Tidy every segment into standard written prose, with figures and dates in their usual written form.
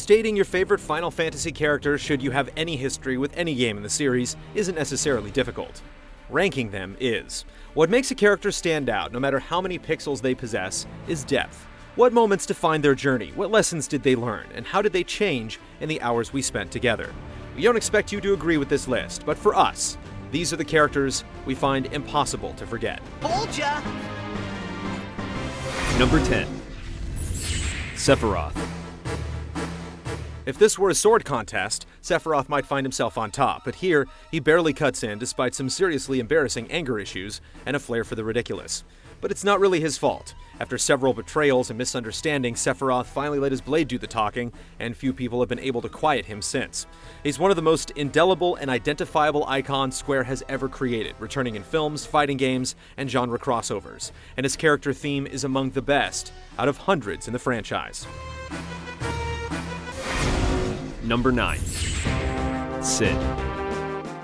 Stating your favorite Final Fantasy character should you have any history with any game in the series isn't necessarily difficult. Ranking them is. What makes a character stand out, no matter how many pixels they possess, is depth. What moments define their journey, what lessons did they learn, and how did they change in the hours we spent together? We don't expect you to agree with this list, but for us, these are the characters we find impossible to forget. Told ya! Number 10. Sephiroth. If this were a sword contest, Sephiroth might find himself on top, but here, he barely cuts in despite some seriously embarrassing anger issues and a flair for the ridiculous. But it's not really his fault. After several betrayals and misunderstandings, Sephiroth finally let his blade do the talking, and few people have been able to quiet him since. He's one of the most indelible and identifiable icons Square has ever created, returning in films, fighting games, and genre crossovers, and his character theme is among the best out of hundreds in the franchise. Number 9. Cid.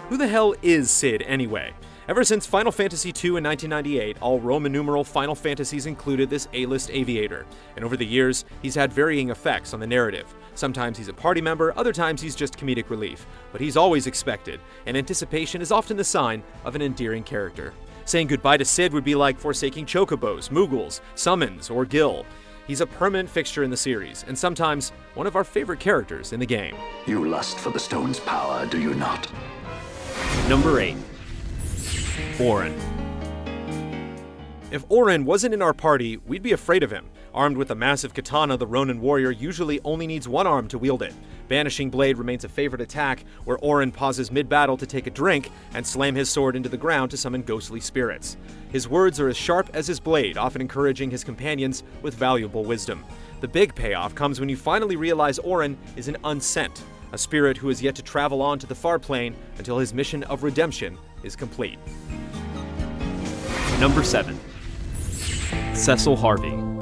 Who the hell is Cid anyway? Ever since Final Fantasy II in 1998, all Roman numeral Final Fantasies included this A-list aviator, and over the years, he's had varying effects on the narrative. Sometimes he's a party member, other times he's just comedic relief, but he's always expected, and anticipation is often the sign of an endearing character. Saying goodbye to Cid would be like forsaking chocobos, Moogles, summons, or Gil. He's a permanent fixture in the series, and sometimes one of our favorite characters in the game. You lust for the stone's power, do you not? Number 8. Oren. If Oren wasn't in our party, we'd be afraid of him. Armed with a massive katana, the Ronin warrior usually only needs one arm to wield it. Banishing Blade remains a favorite attack, where Oren pauses mid-battle to take a drink and slam his sword into the ground to summon ghostly spirits. His words are as sharp as his blade, often encouraging his companions with valuable wisdom. The big payoff comes when you finally realize Oren is an unsent, a spirit who has yet to travel on to the far plane until his mission of redemption is complete. Number 7. Cecil Harvey.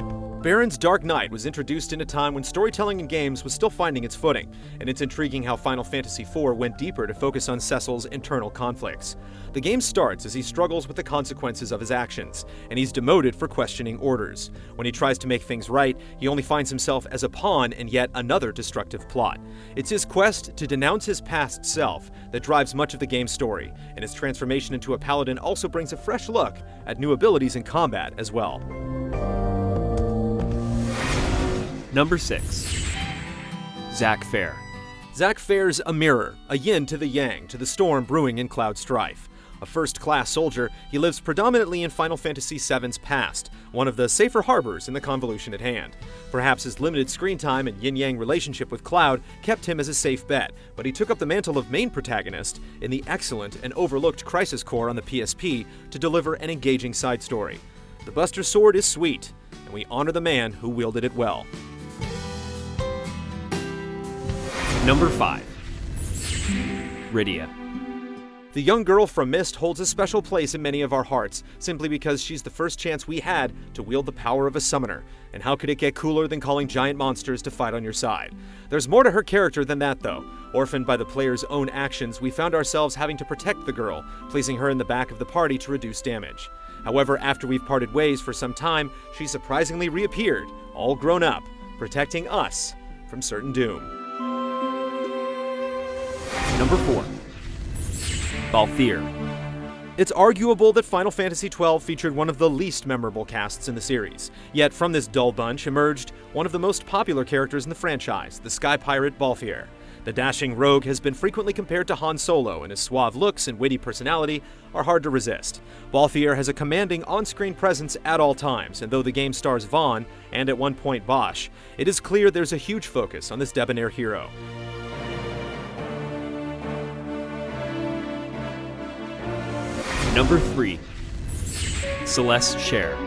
Baron's Dark Knight was introduced in a time when storytelling in games was still finding its footing, and it's intriguing how Final Fantasy IV went deeper to focus on Cecil's internal conflicts. The game starts as he struggles with the consequences of his actions, and he's demoted for questioning orders. When he tries to make things right, he only finds himself as a pawn in yet another destructive plot. It's his quest to denounce his past self that drives much of the game's story, and his transformation into a paladin also brings a fresh look at new abilities in combat as well. Number 6. Zack Fair. Zack Fair's a mirror, a yin to the yang, to the storm brewing in Cloud Strife. A first-class soldier, he lives predominantly in Final Fantasy VII's past, one of the safer harbors in the convolution at hand. Perhaps his limited screen time and yin-yang relationship with Cloud kept him as a safe bet, but he took up the mantle of main protagonist in the excellent and overlooked Crisis Core on the PSP to deliver an engaging side story. The Buster Sword is sweet, and we honor the man who wielded it well. Number 5. Rhydian. The young girl from Myst holds a special place in many of our hearts, simply because she's the first chance we had to wield the power of a summoner. And how could it get cooler than calling giant monsters to fight on your side? There's more to her character than that, though. Orphaned by the player's own actions, we found ourselves having to protect the girl, placing her in the back of the party to reduce damage. However, after we've parted ways for some time, she surprisingly reappeared, all grown up, protecting us from certain doom. Number 4. Val Fear. It's arguable that Final Fantasy XII featured one of the least memorable casts in the series. Yet from this dull bunch emerged one of the most popular characters in the franchise, the sky pirate Val Fear. The dashing rogue has been frequently compared to Han Solo, and his suave looks and witty personality are hard to resist. Val Fear has a commanding on-screen presence at all times, and though the game stars Vaughn, and at one point Bosch, it is clear there's a huge focus on this debonair hero. Number 3. Celes Cher.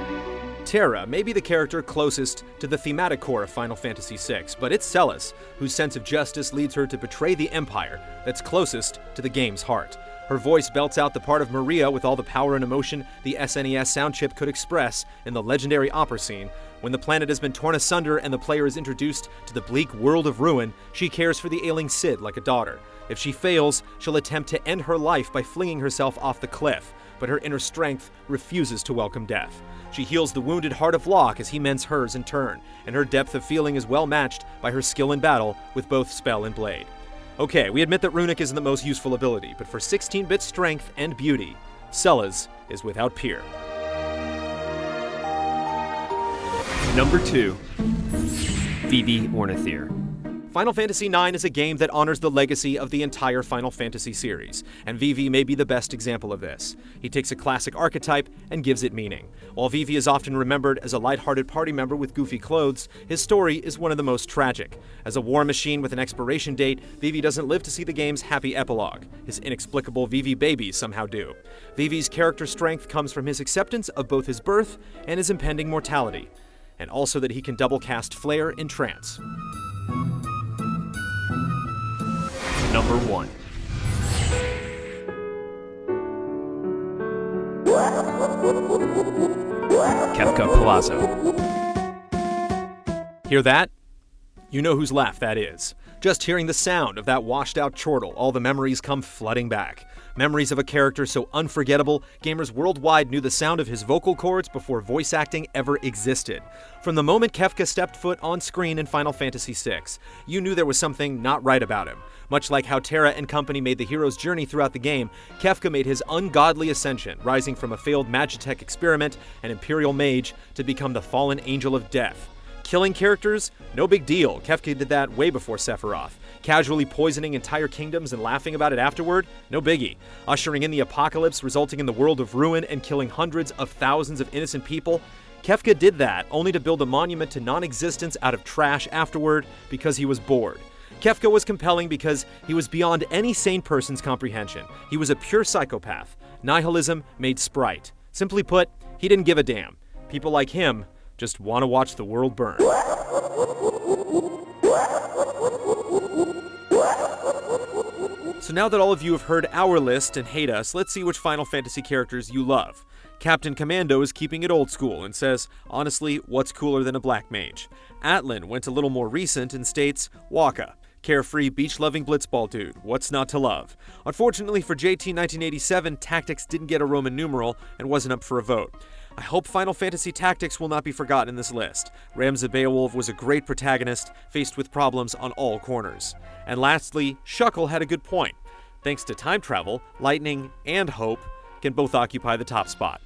Terra may be the character closest to the thematic core of Final Fantasy VI, but it's Celes, whose sense of justice leads her to betray the Empire, that's closest to the game's heart. Her voice belts out the part of Maria with all the power and emotion the SNES sound chip could express in the legendary opera scene. When the planet has been torn asunder and the player is introduced to the bleak world of ruin, she cares for the ailing Cid like a daughter. If she fails, she'll attempt to end her life by flinging herself off the cliff. but her inner strength refuses to welcome death. She heals the wounded heart of Locke as he mends hers in turn, and her depth of feeling is well matched by her skill in battle with both spell and blade. Okay, we admit that Runic isn't the most useful ability, but for 16-bit strength and beauty, Celes is without peer. Number 2. Vivi Ornithir. Final Fantasy IX is a game that honors the legacy of the entire Final Fantasy series, and Vivi may be the best example of this. He takes a classic archetype and gives it meaning. While Vivi is often remembered as a lighthearted party member with goofy clothes, his story is one of the most tragic. As a war machine with an expiration date, Vivi doesn't live to see the game's happy epilogue. His inexplicable Vivi babies somehow do. Vivi's character strength comes from his acceptance of both his birth and his impending mortality, and also that he can double cast Flare in trance. Number 1. Kefka Palazzo. Hear that? You know whose laugh that is. Just hearing the sound of that washed-out chortle, all the memories come flooding back. Memories of a character so unforgettable, gamers worldwide knew the sound of his vocal cords before voice acting ever existed. From the moment Kefka stepped foot on screen in Final Fantasy VI, you knew there was something not right about him. Much like how Terra and company made the hero's journey throughout the game, Kefka made his ungodly ascension, rising from a failed Magitech experiment and Imperial mage to become the fallen angel of death. Killing characters? No big deal. Kefka did that way before Sephiroth. Casually poisoning entire kingdoms and laughing about it afterward? No biggie. Ushering in the apocalypse, resulting in the world of ruin and killing hundreds of thousands of innocent people? Kefka did that, only to build a monument to non-existence out of trash afterward because he was bored. Kefka was compelling because he was beyond any sane person's comprehension. He was a pure psychopath. Nihilism made sprite. Simply put, he didn't give a damn. People like him just want to watch the world burn. So now that all of you have heard our list and hate us, let's see which Final Fantasy characters you love. Captain Commando is keeping it old school and says, honestly, what's cooler than a black mage? Atlan went a little more recent and states, Waka. Carefree, beach-loving blitzball dude. What's not to love? Unfortunately for JT 1987, Tactics didn't get a Roman numeral and wasn't up for a vote. I hope Final Fantasy Tactics will not be forgotten in this list. Ramza Beowulf was a great protagonist, faced with problems on all corners. And lastly, Shuckle had a good point. Thanks to time travel, lightning and hope can both occupy the top spot.